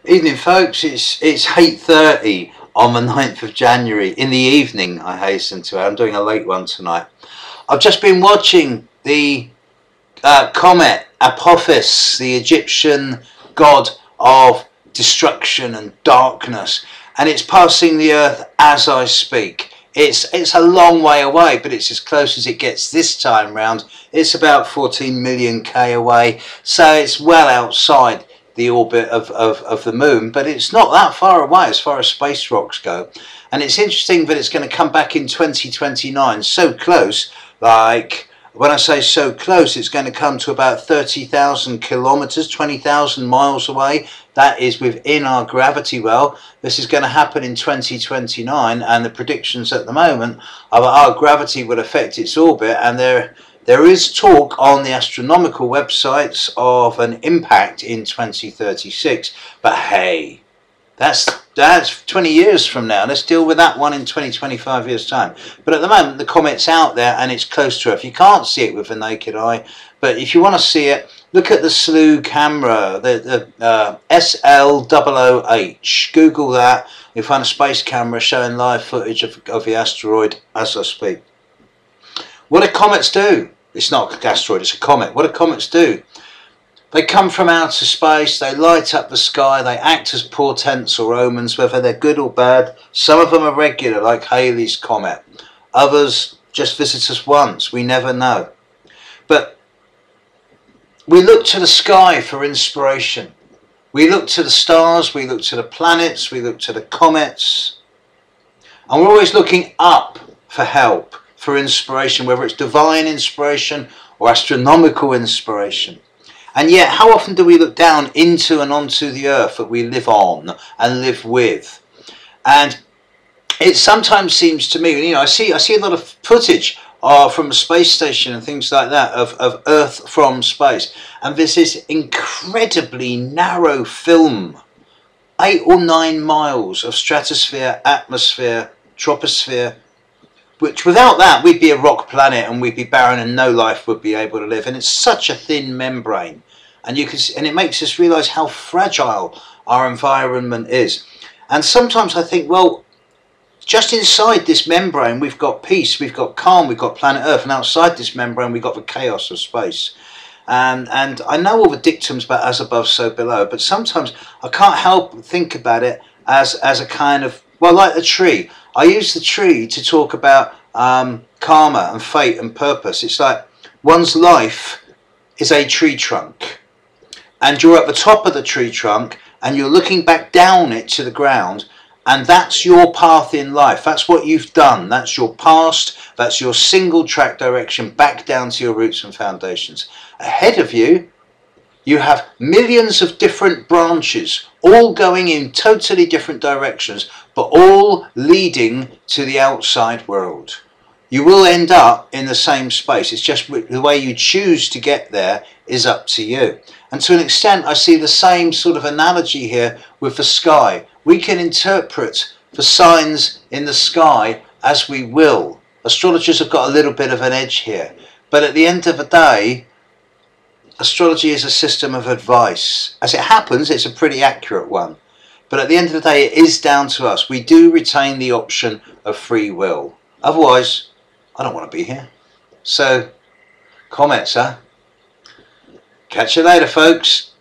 Evening folks, it's 8:30 on the 9th of January in the evening. I hasten to add, I'm doing a late one tonight. I've just been watching the comet Apophis, the Egyptian god of destruction and darkness, and it's passing the earth as I speak. It's a long way away, but it's as close as it gets this time round. It's about 14 million K away, so it's well outside the orbit of the moon, but it's not that far away as far as space rocks go. And it's interesting that it's going to come back in 2029, so close. Like, when I say so close, it's going to come to about 30,000 kilometers, 20,000 miles away. That is within our gravity well. This is going to happen in 2029, and the predictions at the moment are that our gravity will affect its orbit, and there is talk on the astronomical websites of an impact in 2036, but hey, that's 20 years from now. Let's deal with that one in 25 years time. But at the moment, the comet's out there and it's close to Earth. You can't see it with the naked eye, but if you want to see it, look at the SLOO camera, the SL00H. Google that. You'll find a space camera showing live footage of the asteroid as I speak. What do comets do? It's not an asteroid, it's a comet. What do comets do? They come from outer space, they light up the sky, they act as portents or omens, whether they're good or bad. Some of them are regular, like Halley's Comet. Others just visit us once, we never know. But we look to the sky for inspiration. We look to the stars, we look to the planets, we look to the comets. And we're always looking up for help, for inspiration, whether it's divine inspiration or astronomical inspiration. And yet, how often do we look down into and onto the earth that we live on and live with? And it sometimes seems to me, you know, I see a lot of footage from the space station and things like that of Earth from space, and there's this incredibly narrow film, 8 or 9 miles of stratosphere, atmosphere, troposphere, which without that we'd be a rock planet and we'd be barren and no life would be able to live. And it's such a thin membrane, and it makes us realize how fragile our environment is. And sometimes I think, well, just inside this membrane we've got peace, we've got calm, we've got planet Earth, and outside this membrane we've got the chaos of space. And I know all the dictums about as above so below, but sometimes I can't help but think about it as a kind of, well, like the tree. I use the tree to talk about karma and fate and purpose. It's like one's life is a tree trunk, and you're at the top of the tree trunk and you're looking back down it to the ground, and that's your path in life. That's what you've done. That's your past. That's your single track direction back down to your roots and foundations. Ahead of you, you have millions of different branches, all going in totally different directions, but all leading to the outside world. You will end up in the same space. It's just the way you choose to get there is up to you. And to an extent, I see the same sort of analogy here with the sky. We can interpret the signs in the sky as we will. Astrologers have got a little bit of an edge here. But at the end of the day, astrology is a system of advice. As it happens, it's a pretty accurate one. But at the end of the day, it is down to us. We do retain the option of free will. Otherwise, I don't want to be here. So, comets, huh? Catch you later, folks.